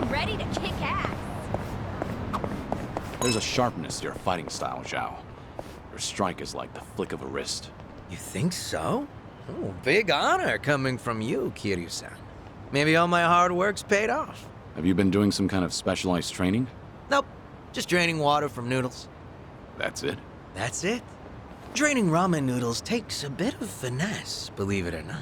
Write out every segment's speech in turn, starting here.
I'm ready to kick ass. There's a sharpness to your fighting style, Zhao. Your strike is like the flick of a wrist. You think so? Oh, big honor coming from you, Kiryu-san. Maybe all my hard work's paid off. Have you been doing some kind of specialized training? Nope, just draining water from noodles. That's it? That's it. Draining ramen noodles takes a bit of finesse, believe it or not.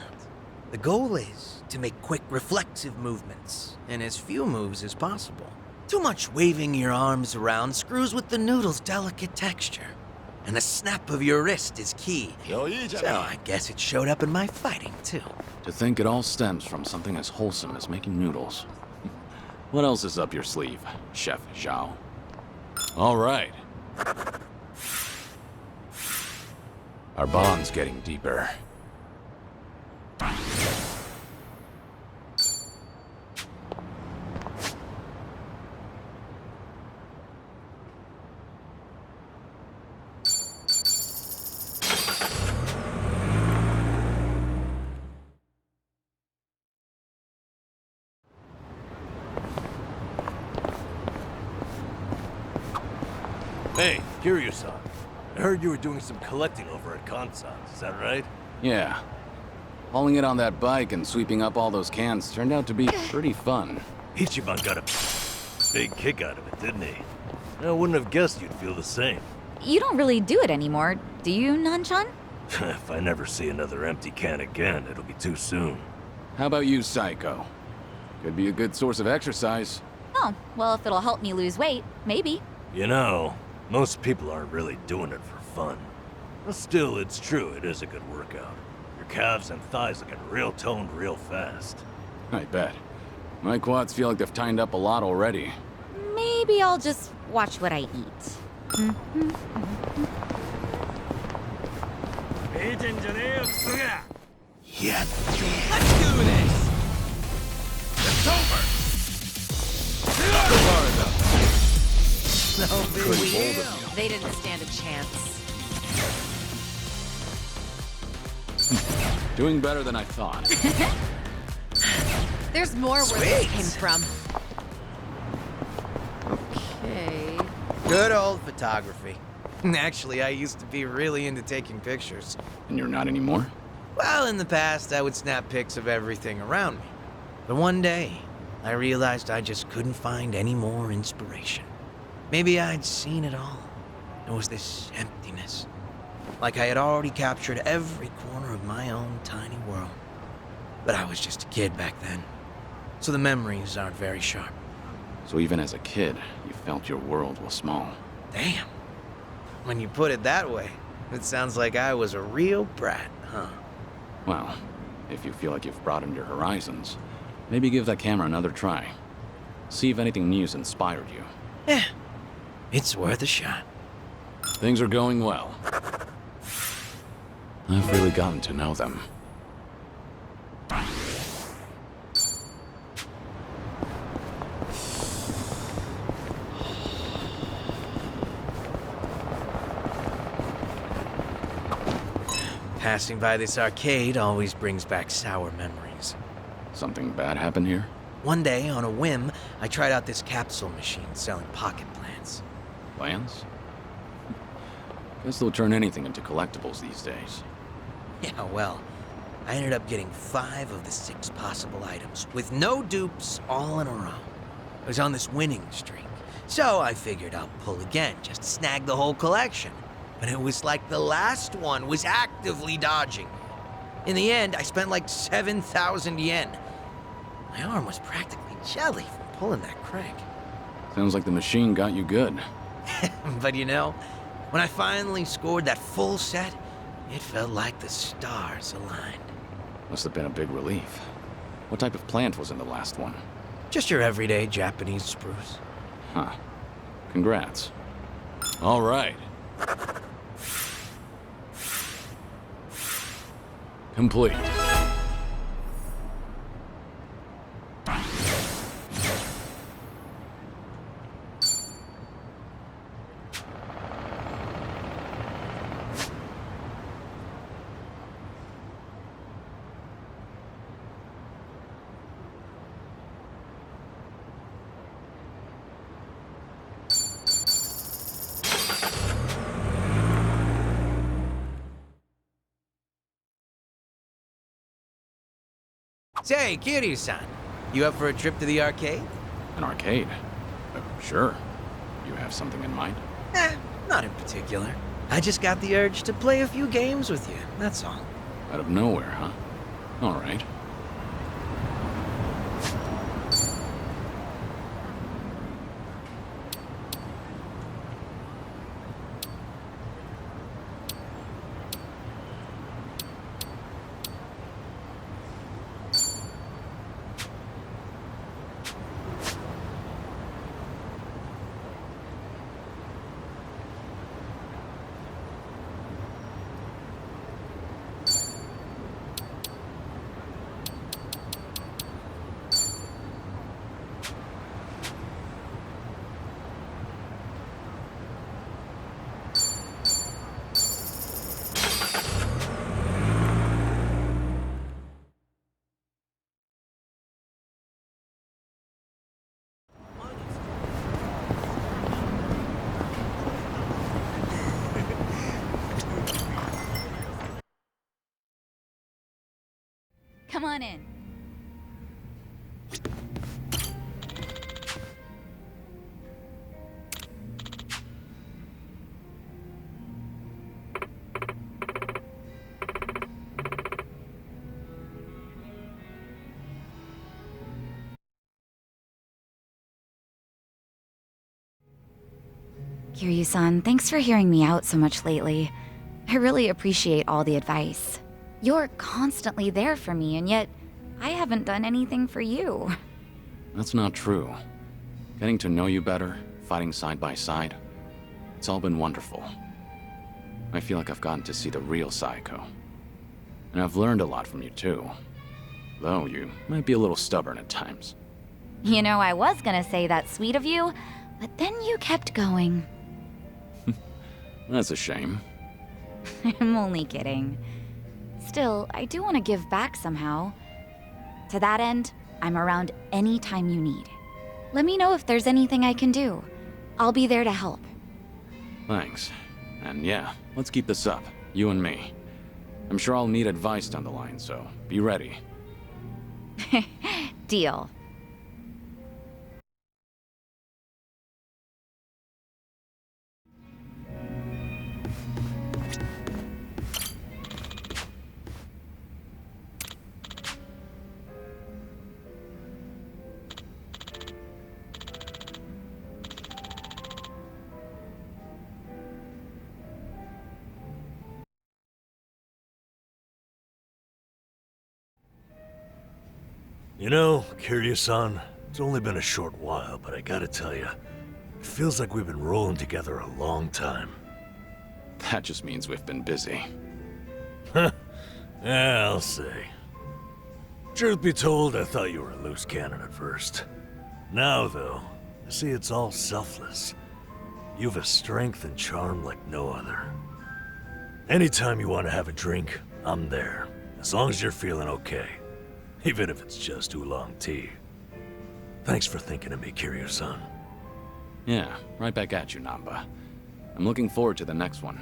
The goal is to make quick reflexive movements, and as few moves as possible. Too much waving your arms around screws with the noodle's delicate texture. And the snap of your wrist is key. So I guess it showed up in my fighting, too. To think it all stems from something as wholesome as making noodles. What else is up your sleeve, Chef Zhao? All right. Our bond's getting deeper. Hey, Kiryu-san. I heard you were doing some collecting over at Kansai, is that right? Yeah. Hauling it on that bike and sweeping up all those cans turned out to be pretty fun. Ichiban got a big kick out of it, didn't he? I wouldn't have guessed you'd feel the same. You don't really do it anymore, do you, Nanchan? If I never see another empty can again, it'll be too soon. How about you, Psycho? Could be a good source of exercise. Oh, well, if it'll help me lose weight, maybe. You know, most people aren't really doing it for fun. But still, it's true, it is a good workout. Your calves and thighs looking real toned real fast. I bet. My quads feel like they've tightened up a lot already. Maybe I'll just watch what I eat. Yeah. Let's do this! It's over! No big deal. They didn't stand a chance. Doing better than I thought. There's more where this came from. Okay. Good old photography. Actually, I used to be really into taking pictures. And you're not anymore? Well, in the past, I would snap pics of everything around me. But one day, I realized I just couldn't find any more inspiration. Maybe I'd seen it all. There was this emptiness. Like I had already captured every corner of my own tiny world. But I was just a kid back then. So the memories aren't very sharp. So even as a kid, you felt your world was small. Damn. When you put it that way, it sounds like I was a real brat, huh? Well, if you feel like you've broadened your horizons, maybe give that camera another try. See if anything new's inspired you. Yeah, it's worth a shot. Things are going well. I've really gotten to know them. Passing by this arcade always brings back sour memories. Something bad happened here? One day, on a whim, I tried out this capsule machine selling pocket plants. Plans? Guess they'll turn anything into collectibles these days. Yeah, well, I ended up getting 5 of the 6 possible items, with no dupes, all in a row. I was on this winning streak, so I figured I'll pull again, just to snag the whole collection. But it was like the last one was actively dodging me. In the end, I spent like 7,000 yen. My arm was practically jelly from pulling that crank. Sounds like the machine got you good. But you know, when I finally scored that full set, it felt like the stars aligned. Must have been a big relief. What type of plant was in the last one? Just your everyday Japanese spruce. Huh. Congrats. All right. Complete. Say, Kiryu-san, you up for a trip to the arcade? An arcade? Sure. You have something in mind? Not in particular. I just got the urge to play a few games with you, that's all. Out of nowhere, huh? All right. Come on in. Kiryu-san, thanks for hearing me out so much lately. I really appreciate all the advice. You're constantly there for me, and yet I haven't done anything for you. That's not true. Getting to know you better, fighting side by side, it's all been wonderful. I feel like I've gotten to see the real Saiko. And I've learned a lot from you too. Though you might be a little stubborn at times. You know, I was gonna say that's sweet of you, but then you kept going. That's a shame. I'm only kidding. Still, I do want to give back somehow. To that end, I'm around any time you need. Let me know if there's anything I can do. I'll be there to help. Thanks. And yeah, let's keep this up, you and me. I'm sure I'll need advice down the line, so be ready. Deal. You know, Kiryu-san, it's only been a short while, but I gotta tell you, it feels like we've been rolling together a long time. That just means we've been busy. Yeah, I'll say. Truth be told, I thought you were a loose cannon at first. Now, though, I see it's all selfless. You've a strength and charm like no other. Anytime you want to have a drink, I'm there. As long as you're feeling okay. Even if it's just oolong tea. Thanks for thinking of me, Kiryu-san. Yeah, right back at you, Namba. I'm looking forward to the next one.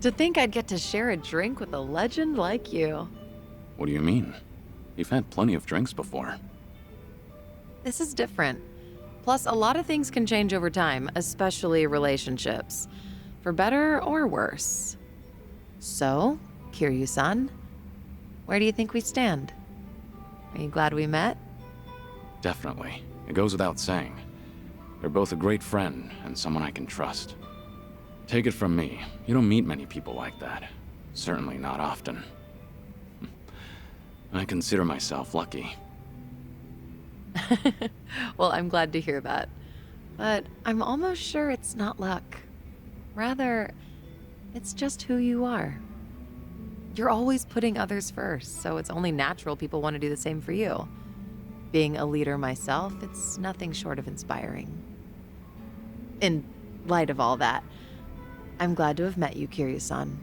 To think I'd get to share a drink with a legend like you. What do you mean? You've had plenty of drinks before. This is different. Plus, a lot of things can change over time, especially relationships. For better or worse. So, Kiryu-san, where do you think we stand? Are you glad we met? Definitely. It goes without saying. You're both a great friend and someone I can trust. Take it from me, you don't meet many people like that. Certainly not often. I consider myself lucky. Well, I'm glad to hear that. But I'm almost sure it's not luck. Rather, it's just who you are. You're always putting others first, so it's only natural people want to do the same for you. Being a leader myself, it's nothing short of inspiring. In light of all that, I'm glad to have met you, Kiryu-san.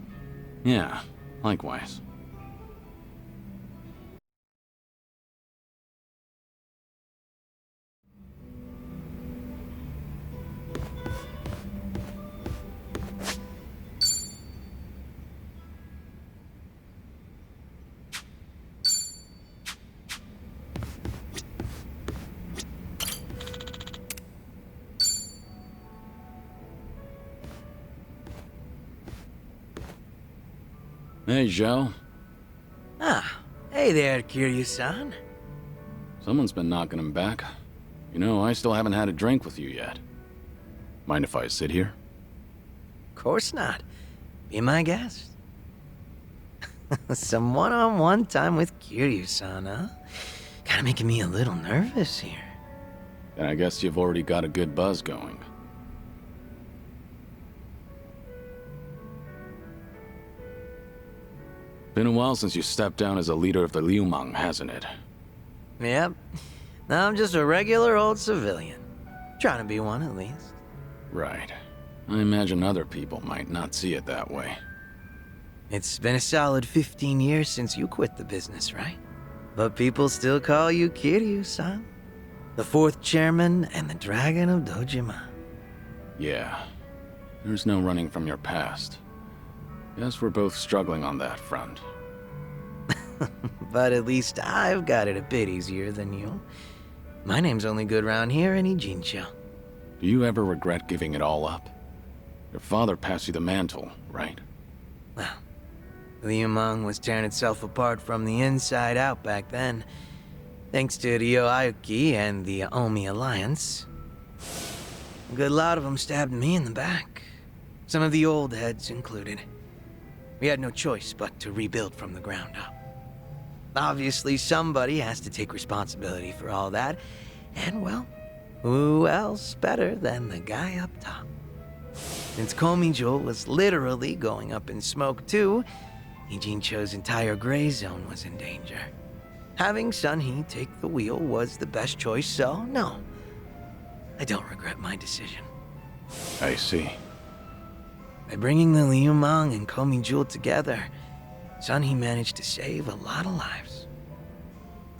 Yeah, likewise. Hey, Zhao. Ah, hey there, Kiryu-san. Someone's been knocking him back. You know, I still haven't had a drink with you yet. Mind if I sit here? Of course not. Be my guest. Some one-on-one time with Kiryu-san, huh? Kinda making me a little nervous here. And I guess you've already got a good buzz going. Been a while since you stepped down as a leader of the Liumang, hasn't it? Yep. Now I'm just a regular old civilian. Trying to be one, at least. Right. I imagine other people might not see it that way. It's been a solid 15 years since you quit the business, right? But people still call you Kiryu-san. The fourth chairman and the Dragon of Dojima. Yeah. There's no running from your past. Guess we're both struggling on that front. But at least I've got it a bit easier than you. My name's only good round here in Ijincho. Do you ever regret giving it all up? Your father passed you the mantle, right? Well, Liumang was tearing itself apart from the inside out back then. Thanks to Ryo Aoki and the Omi Alliance. A good lot of them stabbed me in the back. Some of the old heads included. We had no choice but to rebuild from the ground up. Obviously, somebody has to take responsibility for all that. And, well, who else better than the guy up top? Since Komijo was literally going up in smoke too, Ijincho's entire gray zone was in danger. Having Sun-hee take the wheel was the best choice, so no. I don't regret my decision. I see. By bringing the Liumang and Komi-jewel together, Sun-hee managed to save a lot of lives.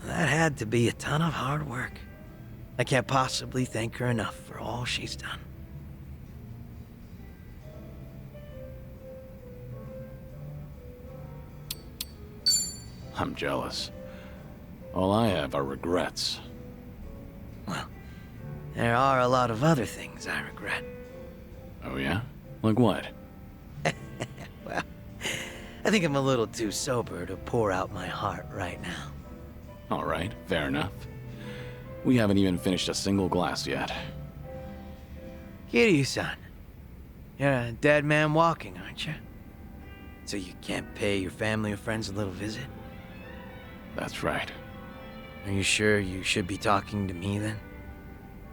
That had to be a ton of hard work. I can't possibly thank her enough for all she's done. I'm jealous. All I have are regrets. Well, there are a lot of other things I regret. Oh yeah? Like what? Well, I think I'm a little too sober to pour out my heart right now. All right, fair enough. We haven't even finished a single glass yet. Kiryu-san, you're a dead man walking, aren't you? So you can't pay your family or friends a little visit? That's right. Are you sure you should be talking to me then?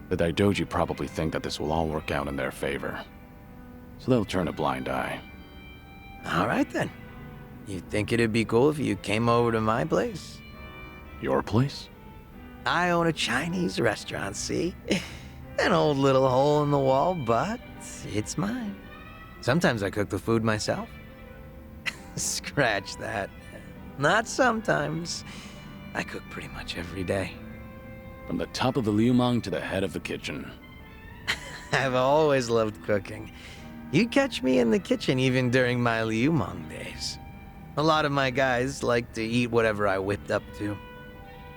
The Daidoji probably think that this will all work out in their favor. So they'll turn a blind eye. All right then. You think it'd be cool if you came over to my place? Your place? I own a Chinese restaurant, see? An old little hole in the wall, but it's mine. Sometimes I cook the food myself. Scratch that. Not sometimes. I cook pretty much every day. From the top of the Liumang to the head of the kitchen. I've always loved cooking. You'd catch me in the kitchen even during my Liumang days. A lot of my guys like to eat whatever I whipped up to.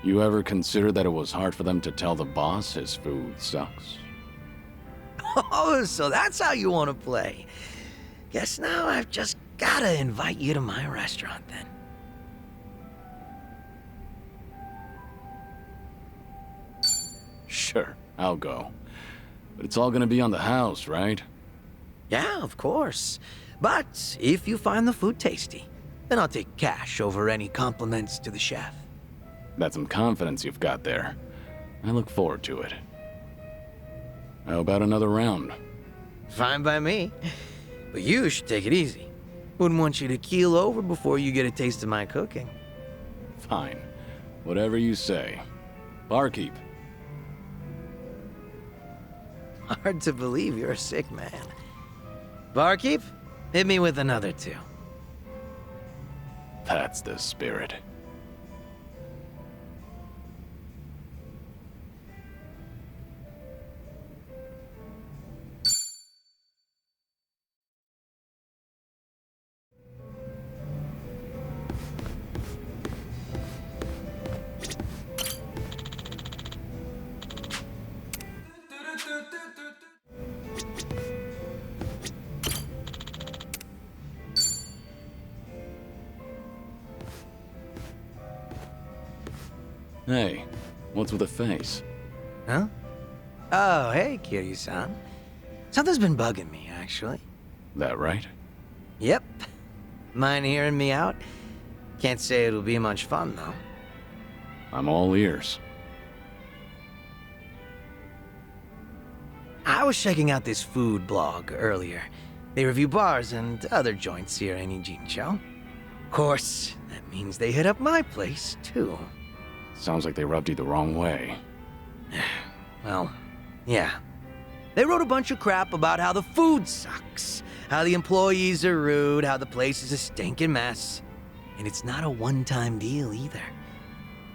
You ever consider that it was hard for them to tell the boss his food sucks? Oh, so that's how you want to play. Guess now I've just gotta invite you to my restaurant then. Sure, I'll go. But it's all gonna be on the house, right? Yeah, of course. But if you find the food tasty, then I'll take cash over any compliments to the chef. That's some confidence you've got there. I look forward to it. How about another round? Fine by me. But you should take it easy. Wouldn't want you to keel over before you get a taste of my cooking. Fine. Whatever you say. Barkeep. Hard to believe you're a sick man. Barkeep, hit me with another two. That's the spirit. Hey, what's with the face? Huh? Oh, hey, Kiryu-san. Something's been bugging me, actually. That right? Yep. Mind hearing me out? Can't say it'll be much fun, though. I'm all ears. I was checking out this food blog earlier. They review bars and other joints here in Ijincho. Of course, that means they hit up my place, too. Sounds like they rubbed you the wrong way. Well, yeah. They wrote a bunch of crap about how the food sucks, how the employees are rude, how the place is a stinking mess. And it's not a one-time deal either.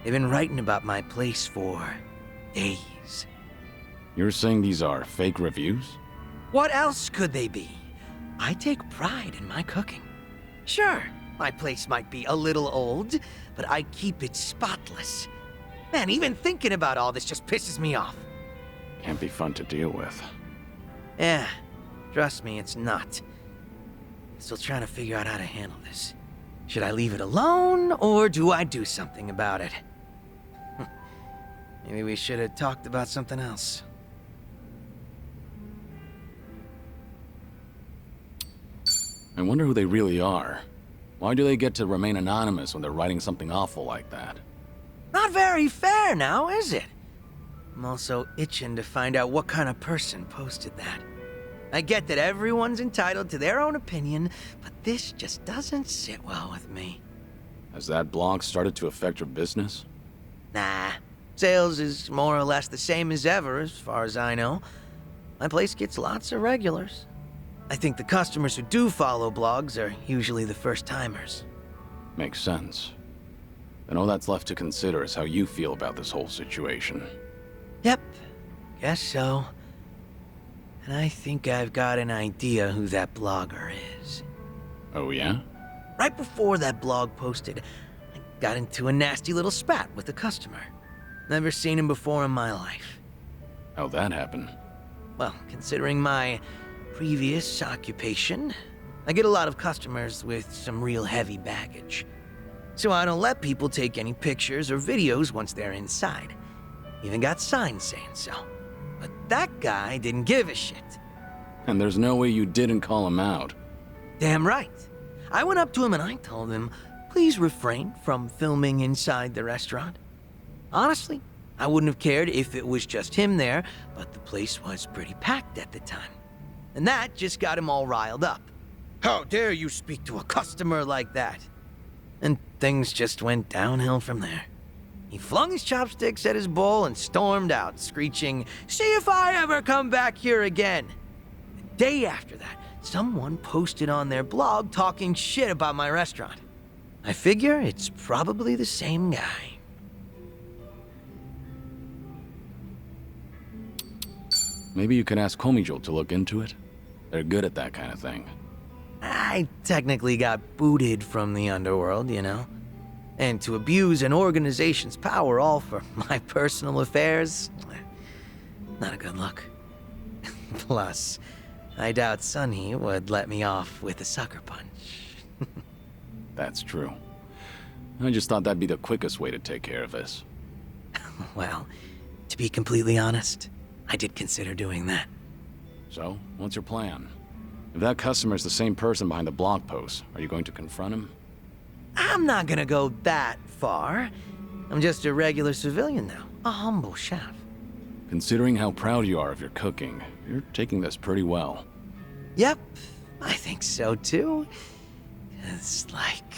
They've been writing about my place for days. You're saying these are fake reviews? What else could they be? I take pride in my cooking. Sure, my place might be a little old, but I keep it spotless. Man, even thinking about all this just pisses me off. Can't be fun to deal with. Yeah, trust me, it's not. Still trying to figure out how to handle this. Should I leave it alone, or do I do something about it? Maybe we should have talked about something else. I wonder who they really are. Why do they get to remain anonymous when they're writing something awful like that? Not very fair now, is it? I'm also itching to find out what kind of person posted that. I get that everyone's entitled to their own opinion, but this just doesn't sit well with me. Has that blog started to affect your business? Nah, sales is more or less the same as ever, as far as I know. My place gets lots of regulars. I think the customers who do follow blogs are usually the first-timers. Makes sense. Then all that's left to consider is how you feel about this whole situation. Yep, guess so. And I think I've got an idea who that blogger is. Oh yeah? Right before that blog posted, I got into a nasty little spat with a customer. Never seen him before in my life. How'd that happen? Well, considering my previous occupation, I get a lot of customers with some real heavy baggage. So I don't let people take any pictures or videos once they're inside. Even got signs saying so. But that guy didn't give a shit. And there's no way you didn't call him out. Damn right. I went up to him and I told him, please refrain from filming inside the restaurant. Honestly, I wouldn't have cared if it was just him there, but the place was pretty packed at the time. And that just got him all riled up. How dare you speak to a customer like that? And things just went downhill from there. He flung his chopsticks at his bowl and stormed out, screeching, "See if I ever come back here again!" The day after that, someone posted on their blog talking shit about my restaurant. I figure it's probably the same guy. Maybe you could ask Komijo to look into it. They're good at that kind of thing. I technically got booted from the underworld, you know? And to abuse an organization's power all for my personal affairs, not a good look. Plus, I doubt Sunhee would let me off with a sucker punch. That's true. I just thought that'd be the quickest way to take care of this. Well, to be completely honest, I did consider doing that. So, what's your plan? If that customer's the same person behind the blog post, are you going to confront him? I'm not gonna go that far. I'm just a regular civilian now. a humble chef. Considering how proud you are of your cooking, you're taking this pretty well. Yep, I think so too. It's like,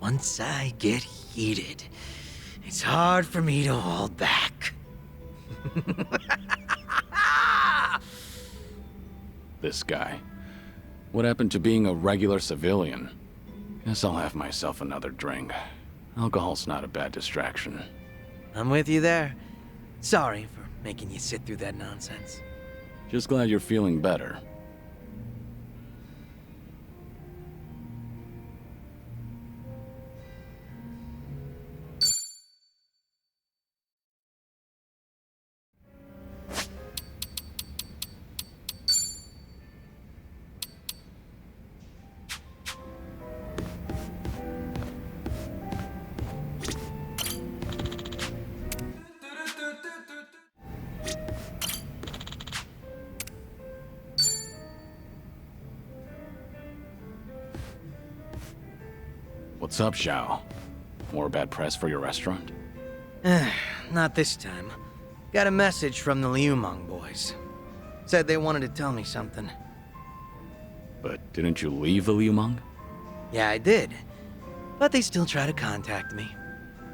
once I get heated, it's hard for me to hold back. This guy. What happened to being a regular civilian? Guess I'll have myself another drink. Alcohol's not a bad distraction. I'm with you there. Sorry for making you sit through that nonsense. Just glad you're feeling better. What's up, Zhao? More bad press for your restaurant? Not this time. Got a message from the Liumang boys. Said they wanted to tell me something. But didn't you leave the Liumang? Yeah, I did. But they still try to contact me.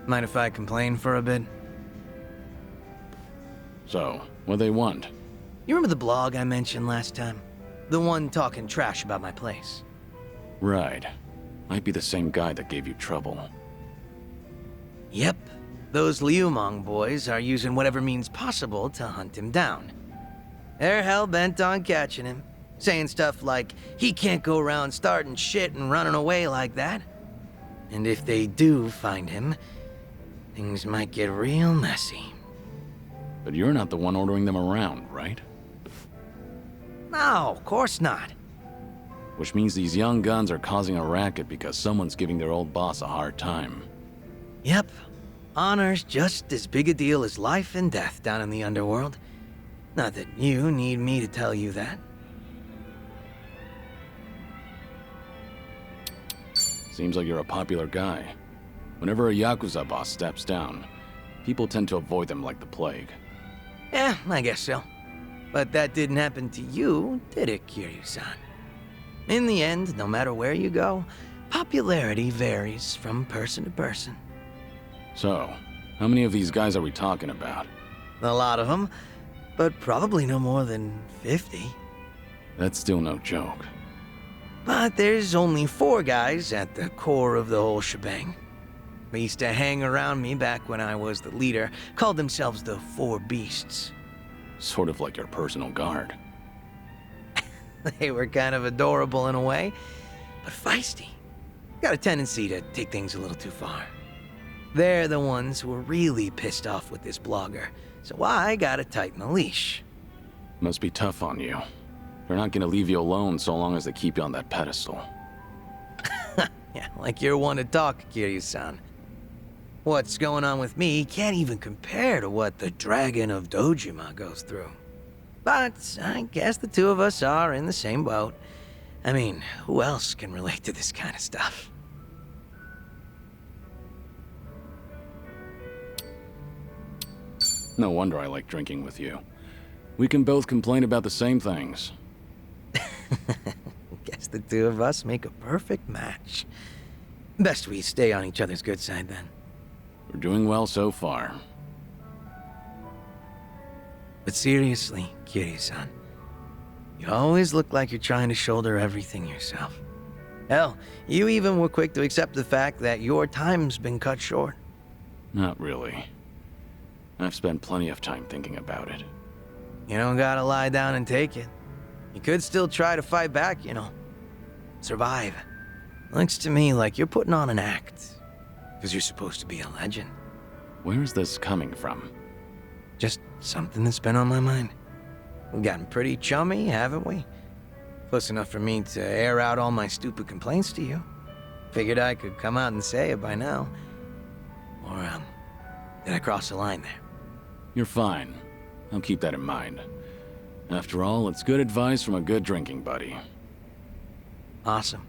Mind if I complain for a bit? So, what they want? You remember the blog I mentioned last time? The one talking trash about my place. Right. Might be the same guy that gave you trouble. Yep. Those Liumang boys are using whatever means possible to hunt him down. They're hell-bent on catching him. Saying stuff like, he can't go around starting shit and running away like that. And if they do find him, things might get real messy. But you're not the one ordering them around, right? No, of course not. Which means these young guns are causing a racket because someone's giving their old boss a hard time. Yep. Honor's just as big a deal as life and death down in the underworld. Not that you need me to tell you that. Seems like you're a popular guy. Whenever a Yakuza boss steps down, people tend to avoid them like the plague. Yeah, I guess so. But that didn't happen to you, did it, Kiryu-san? In the end, no matter where you go, popularity varies from person to person. So, how many of these guys are we talking about? A lot of them, but probably no more than 50. That's still no joke. But there's only 4 guys at the core of the whole shebang. They used to hang around me back when I was the leader, called themselves the 4 Beasts. Sort of like your personal guard. They were kind of adorable in a way, but feisty. Got a tendency to take things a little too far. They're the ones who were really pissed off with this blogger, so I gotta tighten the leash. Must be tough on you. They're not gonna leave you alone so long as they keep you on that pedestal. Yeah, like you're one to talk, Kiryu-san. What's going on with me can't even compare to what the Dragon of Dojima goes through. But I guess the two of us are in the same boat. I mean, who else can relate to this kind of stuff? No wonder I like drinking with you. We can both complain about the same things. Guess the two of us make a perfect match. Best we stay on each other's good side then. We're doing well so far. But seriously, Kiryu-san, you always look like you're trying to shoulder everything yourself. Hell, you even were quick to accept the fact that your time's been cut short. Not really. I've spent plenty of time thinking about it. You don't gotta lie down and take it. You could still try to fight back, you know. Survive. Looks to me like you're putting on an act. Because you're supposed to be a legend. Where is this coming from? Just something that's been on my mind. We've gotten pretty chummy, haven't we? Close enough for me to air out all my stupid complaints to you. Figured I could come out and say it by now. Or, did I cross the line there? You're fine. I'll keep that in mind. After all, it's good advice from a good drinking buddy. Awesome.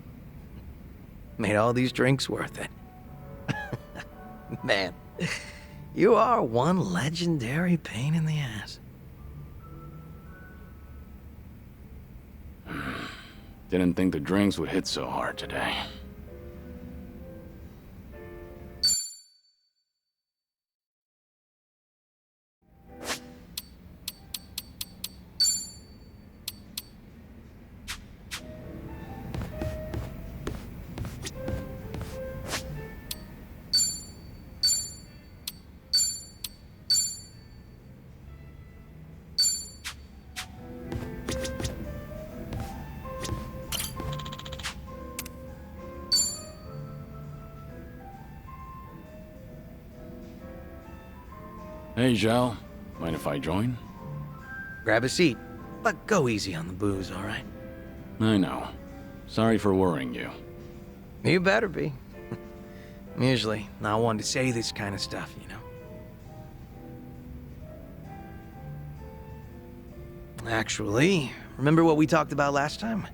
Made all these drinks worth it. Man, You are one legendary pain in the ass. Didn't think the drinks would hit so hard today. Hey, Zhao. Mind if I join? Grab a seat, but go easy on the booze, all right? I know. Sorry for worrying you. You better be. I'm usually not one to say this kind of stuff, you know? Actually, remember what we talked about last time?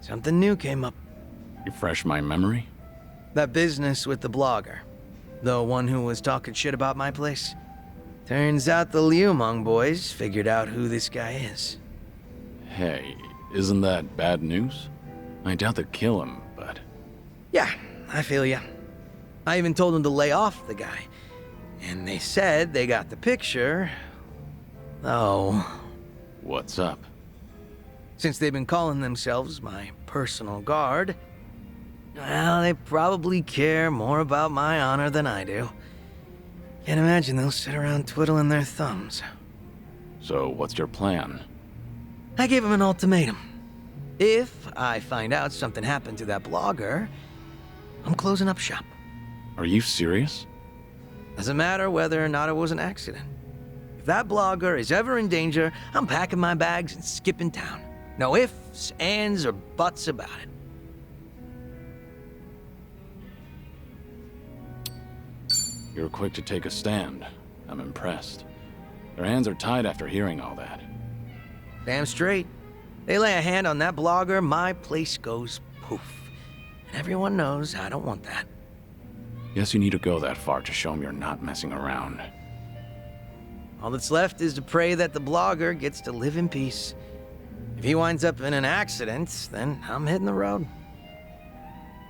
Something new came up. Refresh my memory? That business with the blogger. The one who was talking shit about my place. Turns out the Liumang boys figured out who this guy is. Hey, isn't that bad news? I doubt they'd kill him, but... Yeah, I feel ya. I even told them to lay off the guy. And they said they got the picture. Oh. What's up? Since they've been calling themselves my personal guard, well, they probably care more about my honor than I do. Can't imagine they'll sit around twiddling their thumbs. So, what's your plan? I gave them an ultimatum. If I find out something happened to that blogger, I'm closing up shop. Are you serious? Doesn't matter whether or not it was an accident. If that blogger is ever in danger, I'm packing my bags and skipping town. No ifs, ands, or buts about it. You're quick to take a stand. I'm impressed. Their hands are tied after hearing all that. Damn straight. They lay a hand on that blogger, my place goes poof. And everyone knows I don't want that. Guess you need to go that far to show them you're not messing around. All that's left is to pray that the blogger gets to live in peace. If he winds up in an accident, then I'm hitting the road.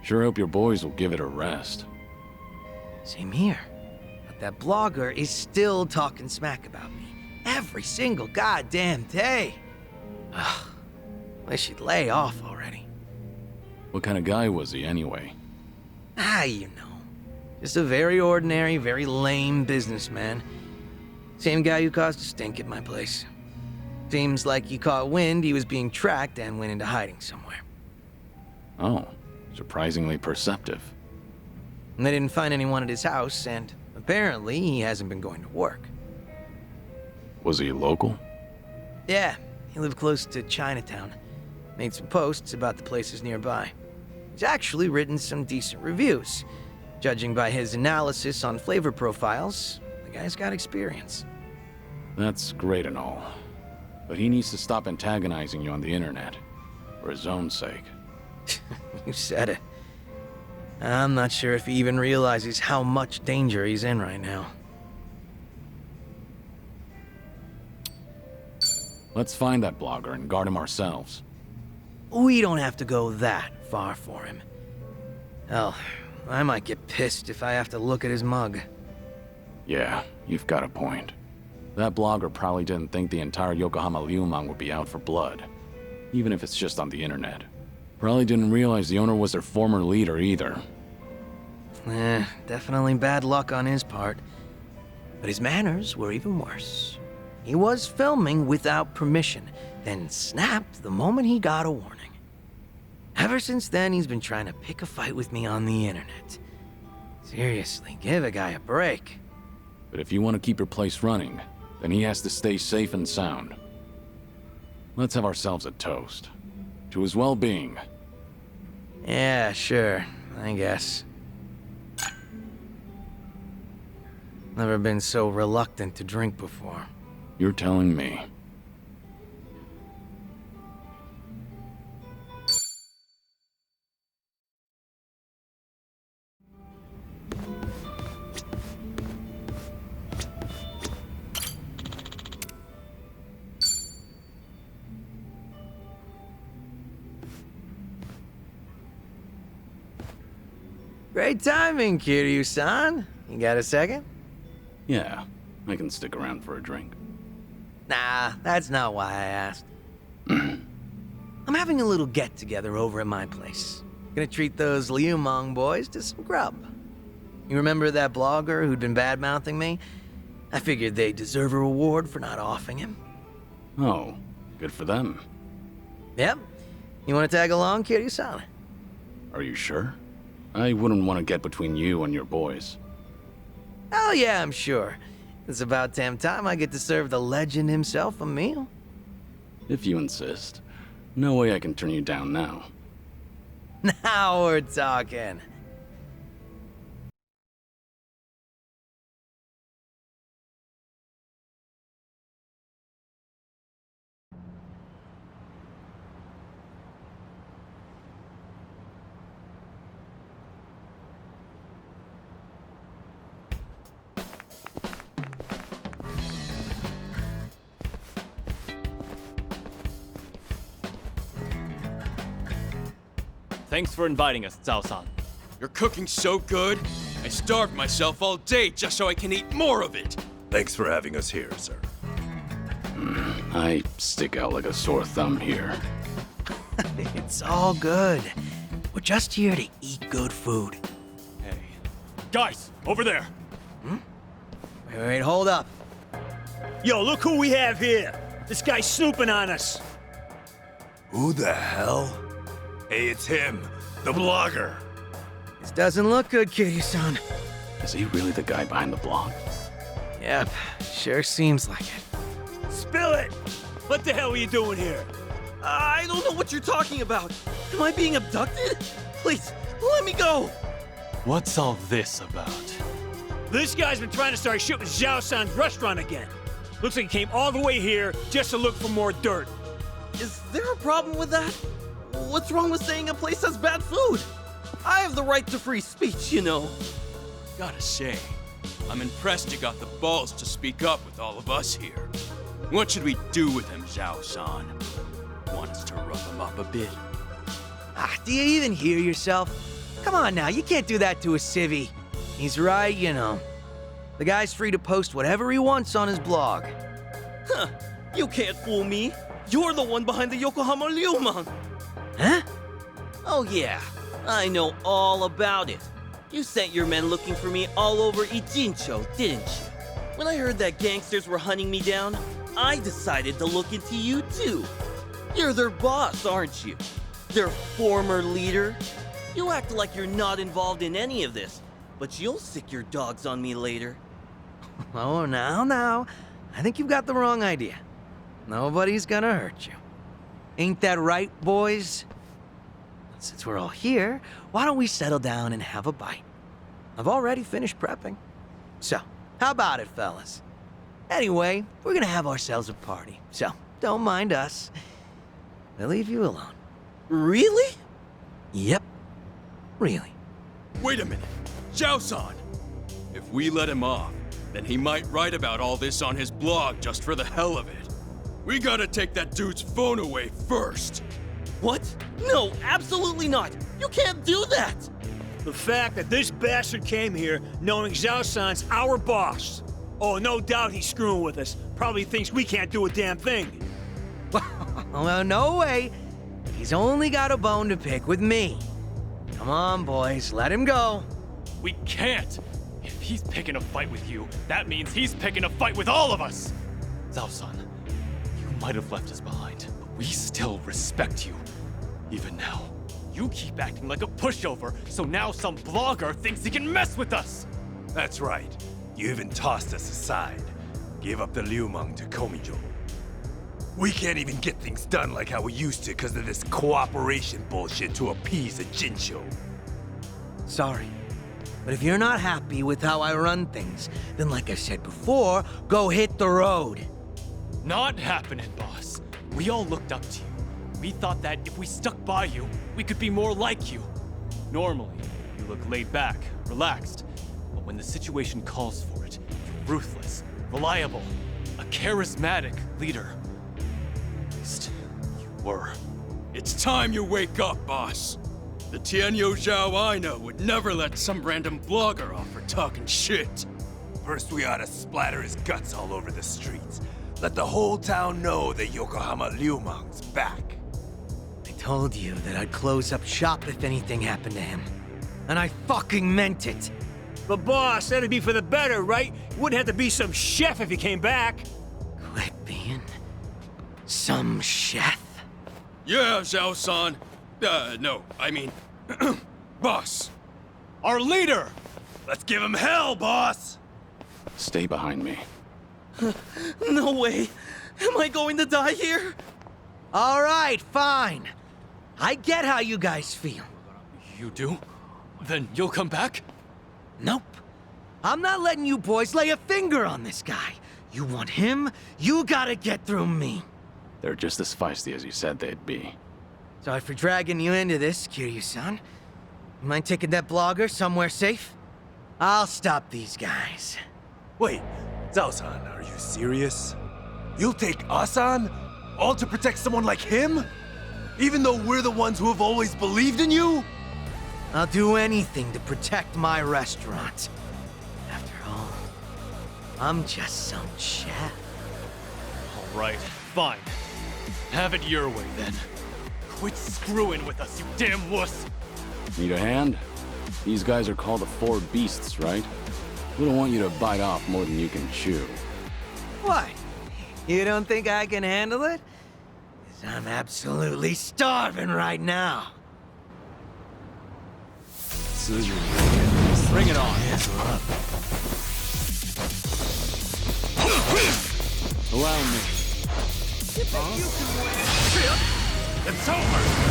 Sure hope your boys will give it a rest. Same here. But that blogger is still talking smack about me. Every single goddamn day. Ugh. Wish he'd lay off already. What kind of guy was he anyway? You know. Just a very ordinary, very lame businessman. Same guy who caused a stink at my place. Seems like he caught wind he was being tracked and went into hiding somewhere. Oh, surprisingly perceptive. And they didn't find anyone at his house, and apparently he hasn't been going to work. Was he local? Yeah, he lived close to Chinatown. Made some posts about the places nearby. He's actually written some decent reviews. Judging by his analysis on flavor profiles, the guy's got experience. That's great and all. But he needs to stop antagonizing you on the internet. For his own sake. You said it. I'm not sure if he even realizes how much danger he's in right now. Let's find that blogger and guard him ourselves. We don't have to go that far for him. Hell, I might get pissed if I have to look at his mug. Yeah, you've got a point. That blogger probably didn't think the entire Yokohama Liumang would be out for blood. Even if it's just on the internet. Probably didn't realize the owner was their former leader either. Definitely bad luck on his part. But his manners were even worse. He was filming without permission, then snapped the moment he got a warning. Ever since then, he's been trying to pick a fight with me on the internet. Seriously, give a guy a break. But if you want to keep your place running, then he has to stay safe and sound. Let's have ourselves a toast. To his well-being. Yeah, sure, I guess. Never been so reluctant to drink before. You're telling me. Great timing, Kiryu-san. You got a second? Yeah, I can stick around for a drink. Nah, that's not why I asked. I'm having a little get-together over at my place. Gonna treat those Liumang boys to some grub. You remember that blogger who'd been bad-mouthing me? I figured they deserve a reward for not offing him. Oh, good for them. Yep. You wanna tag along, Kiryu-san? Are you sure? I wouldn't want to get between you and your boys. Oh yeah, I'm sure. It's about damn time I get to serve the legend himself a meal. If you insist. No way I can turn you down now. Now we're talking. Thanks for inviting us, Zhao-san. You're cooking so good, I starved myself all day just so I can eat more of it. Thanks for having us here, sir. I stick out like a sore thumb here. It's all good. We're just here to eat good food. Hey. Guys, over there! Wait, hold up. Yo, look who we have here. This guy's snooping on us. Who the hell? Hey, it's him, the blogger. This doesn't look good, Kiryu-san. Is he really the guy behind the blog? Yep, sure seems like it. Spill it! What the hell are you doing here? I don't know what you're talking about. Am I being abducted? Please, let me go. What's all this about? This guy's been trying to start shit with Zhao-san's restaurant again. Looks like he came all the way here just to look for more dirt. Is there a problem with that? What's wrong with saying a place has bad food? I have the right to free speech, you know. Gotta say, I'm impressed you got the balls to speak up with all of us here. What should we do with him, Zhao-san? Want us to rough him up a bit? Do you even hear yourself? Come on now, you can't do that to a civvy. He's right, you know. The guy's free to post whatever he wants on his blog. Huh, you can't fool me. You're the one behind the Yokohama Liumang. Huh? Oh yeah, I know all about it. You sent your men looking for me all over Ijincho, didn't you? When I heard that gangsters were hunting me down, I decided to look into you too. You're their boss, aren't you? Their former leader? You act like you're not involved in any of this, but you'll sick your dogs on me later. Oh, now. I think you've got the wrong idea. Nobody's gonna hurt you. Ain't that right, boys? Since we're all here, why don't we settle down and have a bite? I've already finished prepping. So, how about it, fellas? Anyway, we're gonna have ourselves a party, so don't mind us. We'll leave you alone. Really? Yep. Really. Wait a minute. Zhao-san! If we let him off, then he might write about all this on his blog just for the hell of it. We gotta take that dude's phone away first. What? No, absolutely not! You can't do that! The fact that this bastard came here knowing Zhao-san's our boss. Oh, no doubt he's screwing with us. Probably thinks we can't do a damn thing. Well, no way. He's only got a bone to pick with me. Come on, boys, let him go. We can't! If he's picking a fight with you, that means he's picking a fight with all of us! Zhao-san, you might have left us behind, but we still respect you. Even now, you keep acting like a pushover, so now some blogger thinks he can mess with us! That's right. You even tossed us aside. Gave up the Liumang to Komijo. We can't even get things done like how we used to because of this cooperation bullshit to appease a Jinsho. Sorry. But if you're not happy with how I run things, then like I said before, go hit the road. Not happening, boss. We all looked up to you. We thought that if we stuck by you, we could be more like you. Normally, you look laid back, relaxed. But when the situation calls for it, you're ruthless, reliable, a charismatic leader. At least, you were. It's time you wake up, boss. The Tianyo Zhao I know would never let some random blogger off for talking shit. First, we ought to splatter his guts all over the streets. Let the whole town know that Yokohama Liu Mang's back. I told you that I'd close up shop if anything happened to him. And I fucking meant it. But boss, that'd be for the better, right? You wouldn't have to be some chef if you came back. Quit being some chef. Yeah, Zhao-san. No, I mean, boss. Our leader! Let's give him hell, boss! Stay behind me. No way. Am I going to die here? All right, fine. I get how you guys feel. You do? Then you'll come back? Nope. I'm not letting you boys lay a finger on this guy. You want him, you gotta get through me. They're just as feisty as you said they'd be. Sorry for dragging you into this, Kiryu-san. You mind taking that blogger somewhere safe? I'll stop these guys. Wait, Zhao-san, are you serious? You'll take us on? All to protect someone like him? Even though we're the ones who have always believed in you? I'll do anything to protect my restaurant. After all, I'm just some chef. All right, fine. Have it your way then. Quit screwing with us, you damn wuss! Need a hand? These guys are called the Four Beasts, right? We don't want you to bite off more than you can chew. What? You don't think I can handle it? 'Cause I'm absolutely starving right now. Bring it on! Allow me. It's over!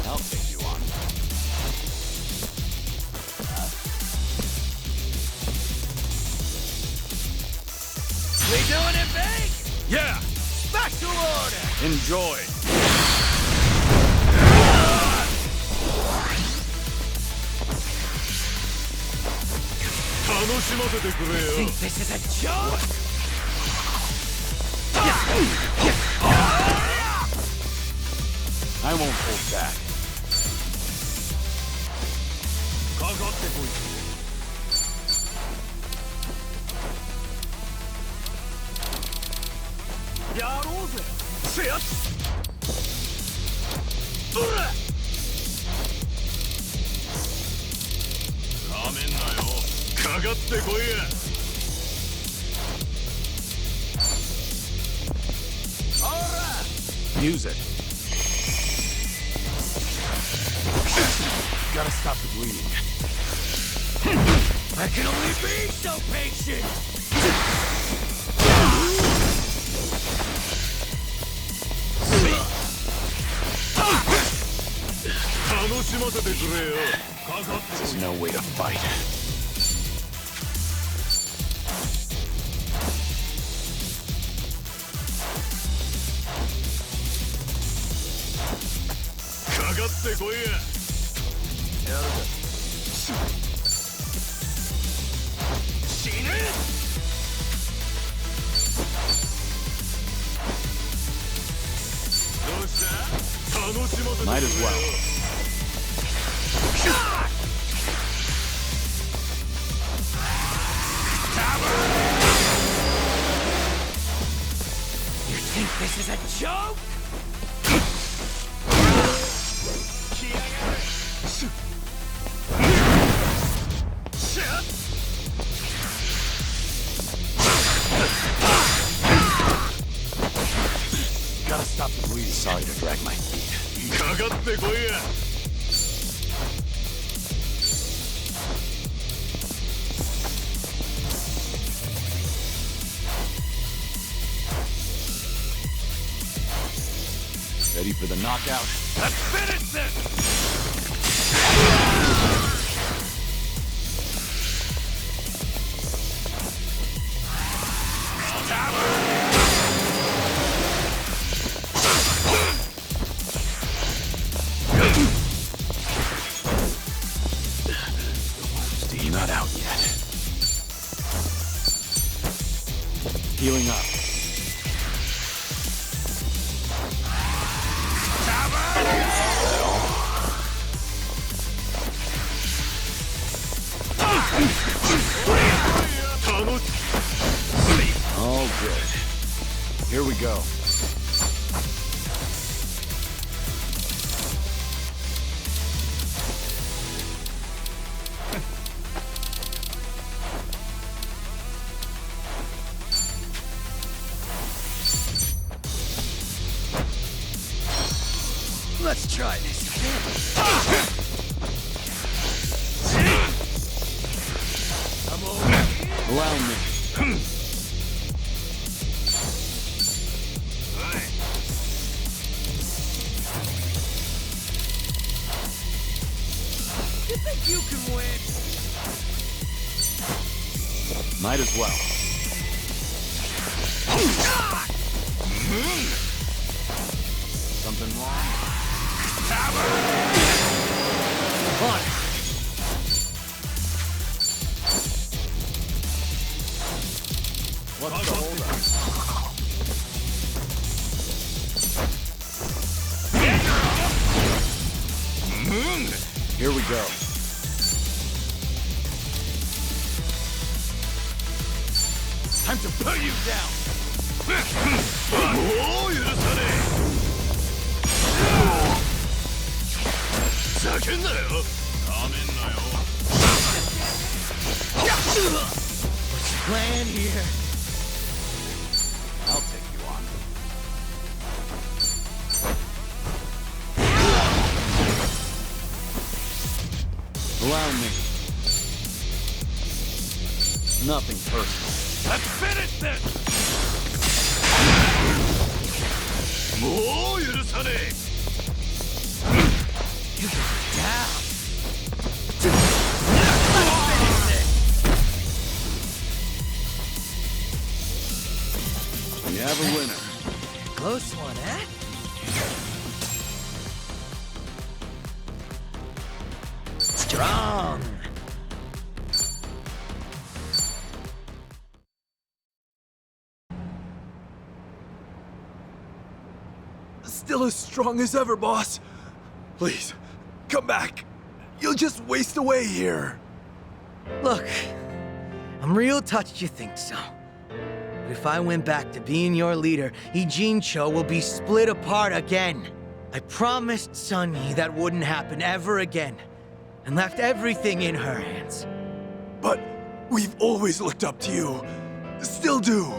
I'll take you on. We doing it big? Yeah! Special order! Enjoy! Think this is a joke? I won't hold back. Use it. Gotta stop the bleeding. I can only be so patient! This is no way to fight. Might as well. You think this is a joke? Gotta stop the bleeding. Sorry to drag my feet. Ready for the knockout? Let's finish this! Still not out yet. Healing up. All good. Here we go. Let's try this again. Allow me. You think you can win? Might as well. Something wrong? What's the holdup? Here we go. Time to put you down! Oh, you just had it! What's the plan here? I'll take you on. Allow me. Nothing personal. Let's finish this! Oh, you just had it! We have a winner. Close one, eh? Strong. Still as strong as ever, boss. Please, come back. You'll just waste away here. Look, I'm real touched you think so. But if I went back to being your leader, Ijincho will be split apart again. I promised Sunny that wouldn't happen ever again, and left everything in her hands. But we've always looked up to you. Still do.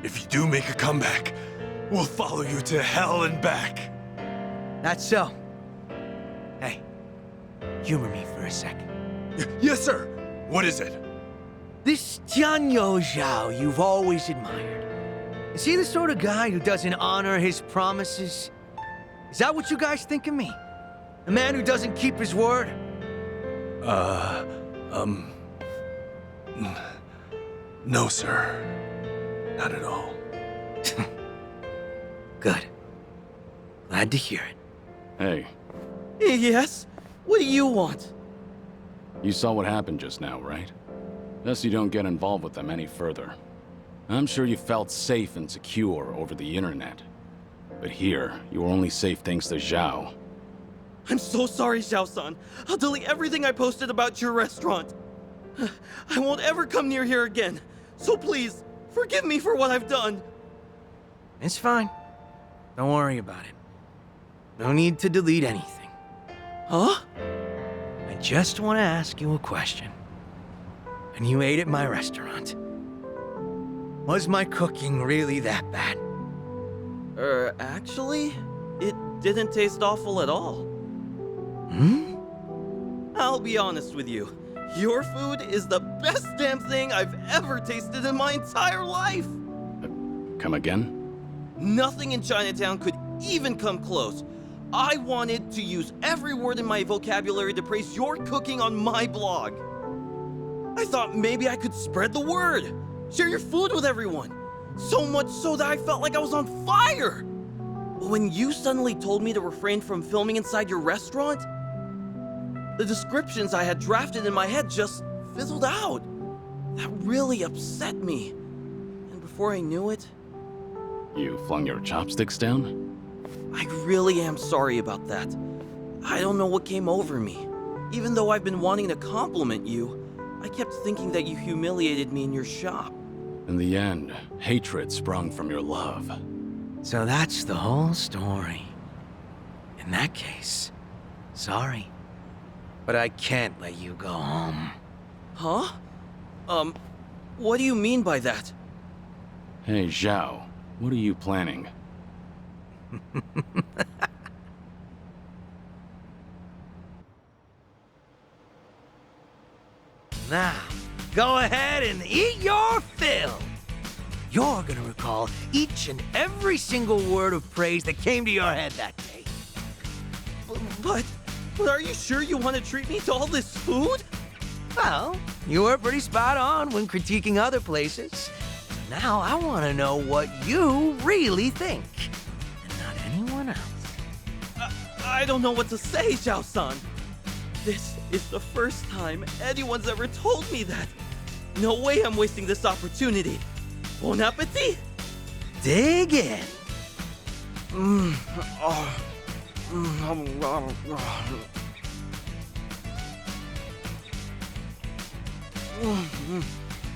If you do make a comeback, we'll follow you to hell and back. That's so. Hey, humor me for a sec. Yes, sir. What is it? This Tianyo Zhao you've always admired. Is he the sort of guy who doesn't honor his promises? Is that what you guys think of me? A man who doesn't keep his word? No, sir. Not at all. Good. Glad to hear it. Hey, Yes? What do you want? you saw what happened just now, right? Thus you don't get involved with them any further. I'm sure you felt safe and secure over the internet. But here, you are only safe thanks to Zhao. I'm so sorry, Zhao-san. I'll delete everything I posted about your restaurant. I won't ever come near here again. So please, forgive me for what I've done. It's fine. Don't worry about it. No need to delete anything. Huh? I just want to ask you a question. When you ate at my restaurant, was my cooking really that bad? Actually, it didn't taste awful at all. Hmm? I'll be honest with you. Your food is the best damn thing I've ever tasted in my entire life. Come again? Nothing in Chinatown could even come close. I wanted to use every word in my vocabulary to praise your cooking on my blog. I thought maybe I could spread the word, share your food with everyone. So much so that I felt like I was on fire. But when you suddenly told me to refrain from filming inside your restaurant, the descriptions I had drafted in my head just fizzled out. That really upset me. And before I knew it, You flung your chopsticks down? I really am sorry about that. I don't know what came over me. Even though I've been wanting to compliment you, I kept thinking that you humiliated me in your shop. In the end, hatred sprung from your love. So that's the whole story. In that case, sorry. But I can't let you go home. Huh? What do you mean by that? Hey, Zhao, what are you planning? Now, go ahead and eat your fill. You're gonna recall each and every single word of praise that came to your head that day. But are you sure you want to treat me to all this food? Well, you were pretty spot on when critiquing other places. Now I want to know what you really think, and not anyone else. I don't know what to say, Zhao-san. This is the first time anyone's ever told me that. No way I'm wasting this opportunity. Bon appetit! Dig in.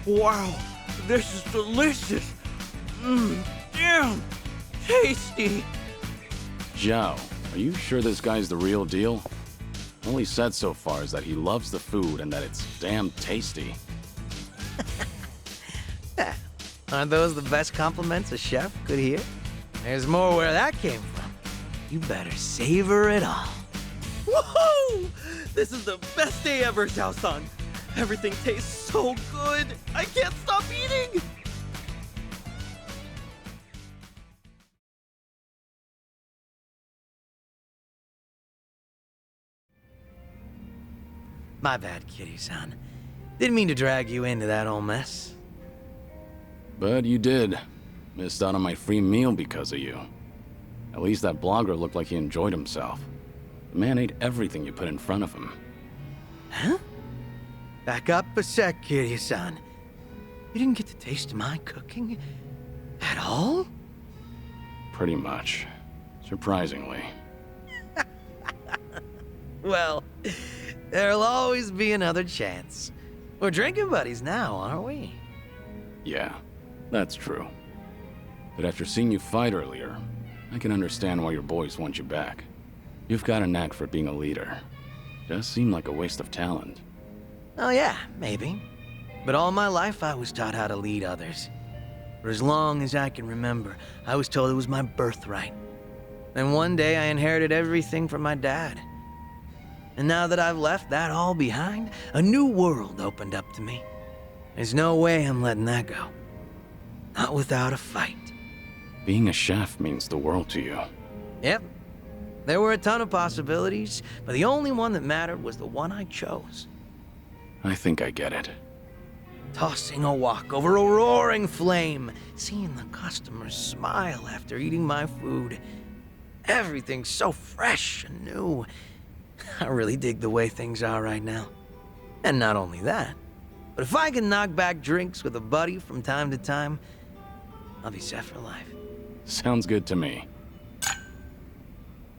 Wow, this is delicious. Damn, tasty. Zhao, are you sure this guy's the real deal? All he said so far is that he loves the food and that it's damn tasty. Aren't those the best compliments a chef could hear? There's more where that came from. You better savor it all. Woohoo! This is the best day ever, Zhao-san. Everything tastes so good. I can't stop eating. My bad, Kitty-san. Didn't mean to drag you into that whole mess. But you did. Missed out on my free meal because of you. At least that blogger looked like he enjoyed himself. The man ate everything you put in front of him. Huh? Back up a sec, Kiryu-san. You didn't get to taste my cooking? At all? Pretty much. Surprisingly. Well, there'll always be another chance. We're drinking buddies now, aren't we? Yeah, that's true. But after seeing you fight earlier, I can understand why your boys want you back. You've got a knack for being a leader. Does seem like a waste of talent. Oh yeah, maybe. But all my life I was taught how to lead others. For as long as I can remember, I was told it was my birthright. And one day I inherited everything from my dad. And now that I've left that all behind, a new world opened up to me. There's no way I'm letting that go. Not without a fight. Being a chef means the world to you. Yep. There were a ton of possibilities, but the only one that mattered was the one I chose. I think I get it. Tossing a wok over a roaring flame, seeing the customers smile after eating my food. Everything's so fresh and new. I really dig the way things are right now. And not only that, but if I can knock back drinks with a buddy from time to time, I'll be set for life. Sounds good to me.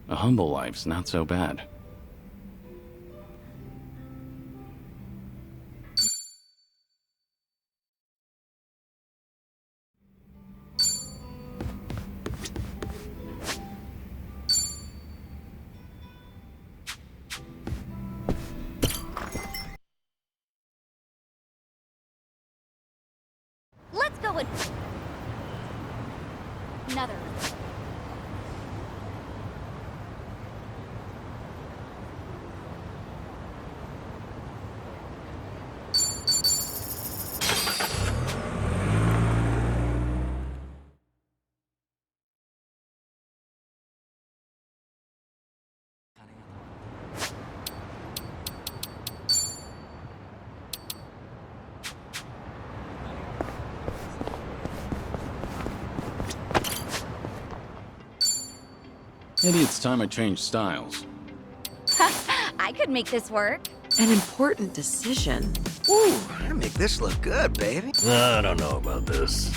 A humble life's not so bad. Let's go with another. Maybe it's time I changed styles. I could make this work. An important decision. Ooh, I make this look good, baby. I don't know about this.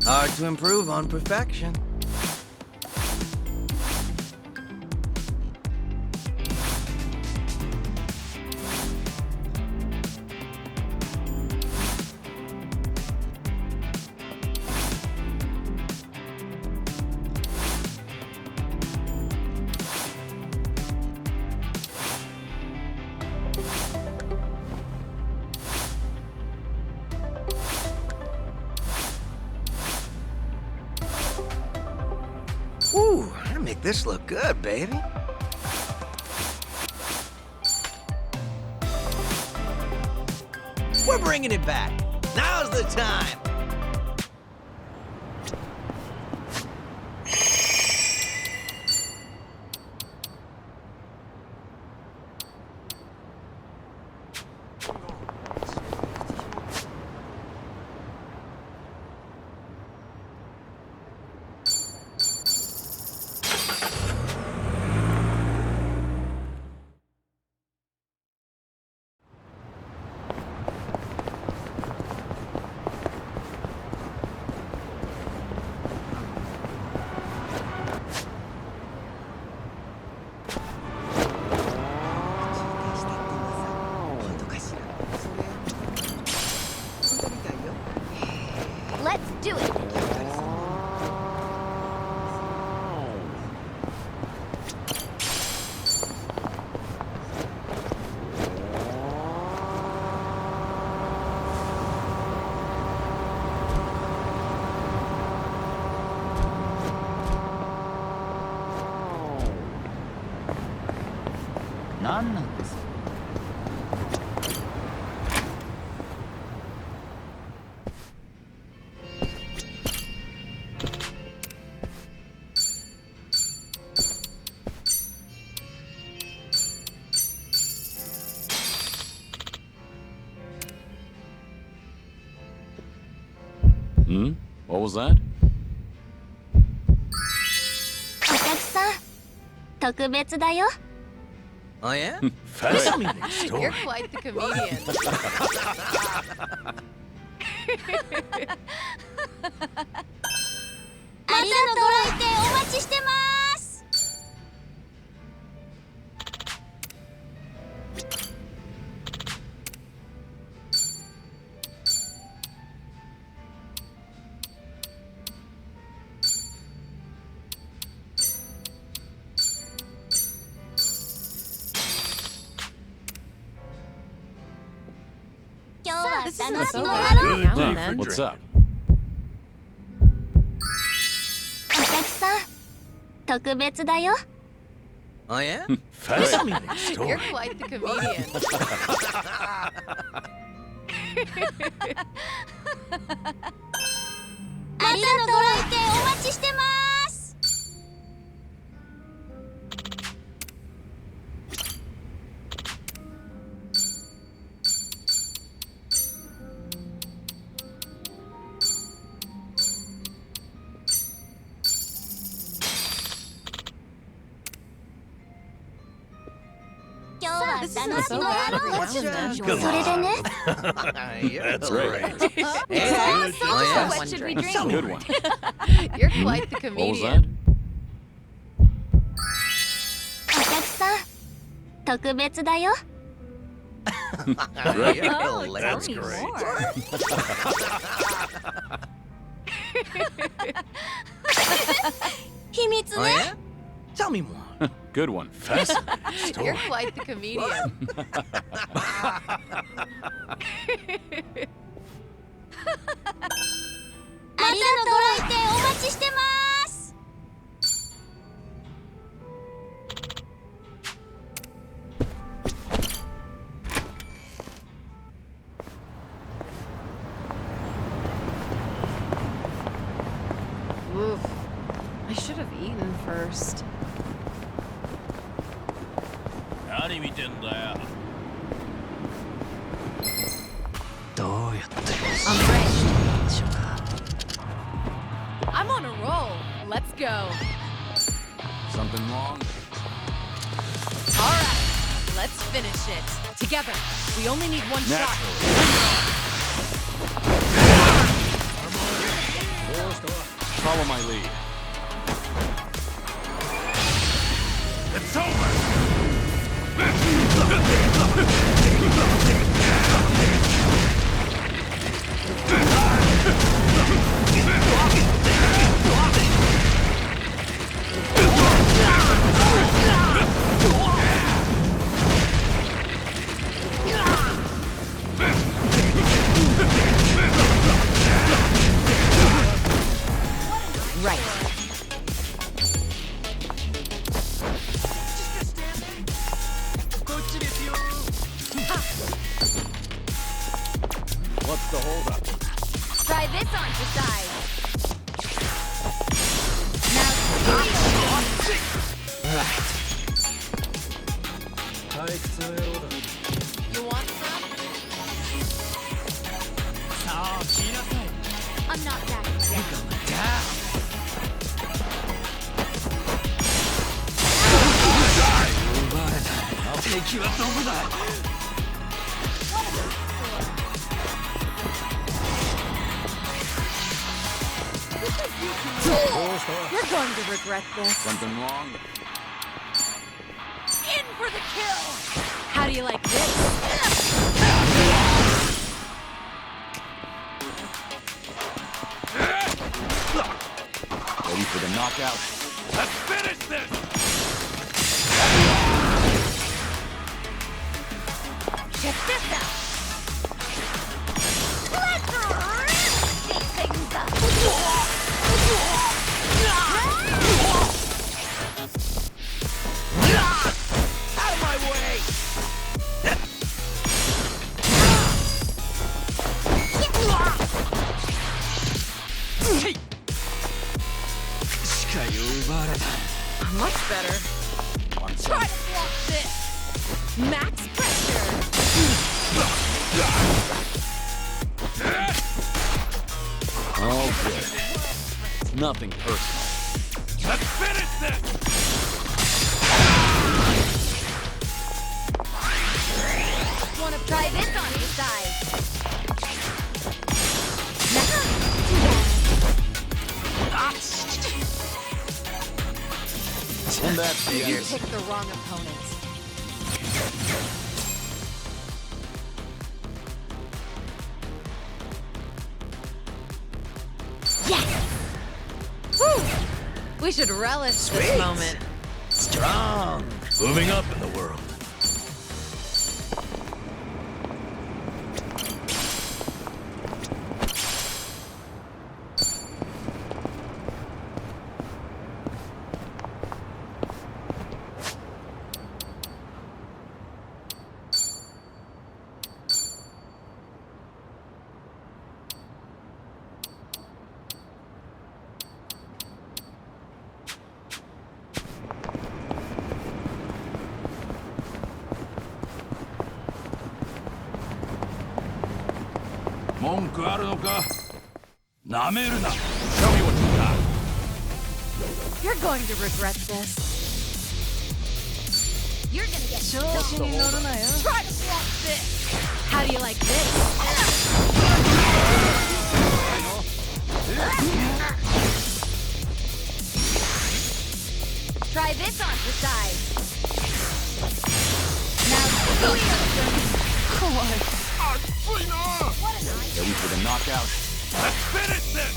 Hard to improve on perfection. Ooh, I make this look good, baby. We're bringing it back. Now's the time. Let's do it. Hmm? What was that? お客さん、特別だよ。 Oh, yeah? Fascinating story. You're quite the comedian. ありがとう。ご来店お待ちしてます。今日は This 楽 isn't し so も bad らろう。 every now Huh, and then. what's up? お客さん、特別だよ。 Oh, yeah? Fascinating You're story. quite the comedian. ありがとう。ご来店お待ちしてます。 今日は This isn't 楽し so もら bad ろ every う。 now and then. それでね。 That's right. Yeah. So, Oh, yeah? what should we drink? Good one. You're quite the What was that? comedian. お客さん、特別だよ。 You're Oh, hilarious. That's tell me great. more. 秘密 Oh, ね。 yeah? Tell me more. Good one. Fascinating You're story. quite the comedian. ありがとう。ご来店お待ちしてます。 Oof. I should have eaten first. 何見てんだよ。どうやって I'm ready. でしょうか。 I'm I'm on a roll. Let's go. Something wrong? All right, let's finish it. Together. We only need one shot. Follow my lead. It's over! Right. What's the holdup? Try this on the side. You want some? I'm not that I'll take you up over that. You're going to regret this. Something wrong? In for the kill! How do you like this? Ready for the knockout? Let's finish this! Check this out. Let's shake things up. Out of my way! Much better. Try to block this. Max pressure. Oh, good. It's nothing personal. Let's finish this! Wanna try this on the side? And that's the You end. picked the wrong opponent. We should relish this moment. Strong. Moving up in the world. You're going to regret this. You're gonna get Try to block this. How do you like this? Try this on the side. Now, Ready for the knockout? Let's finish this!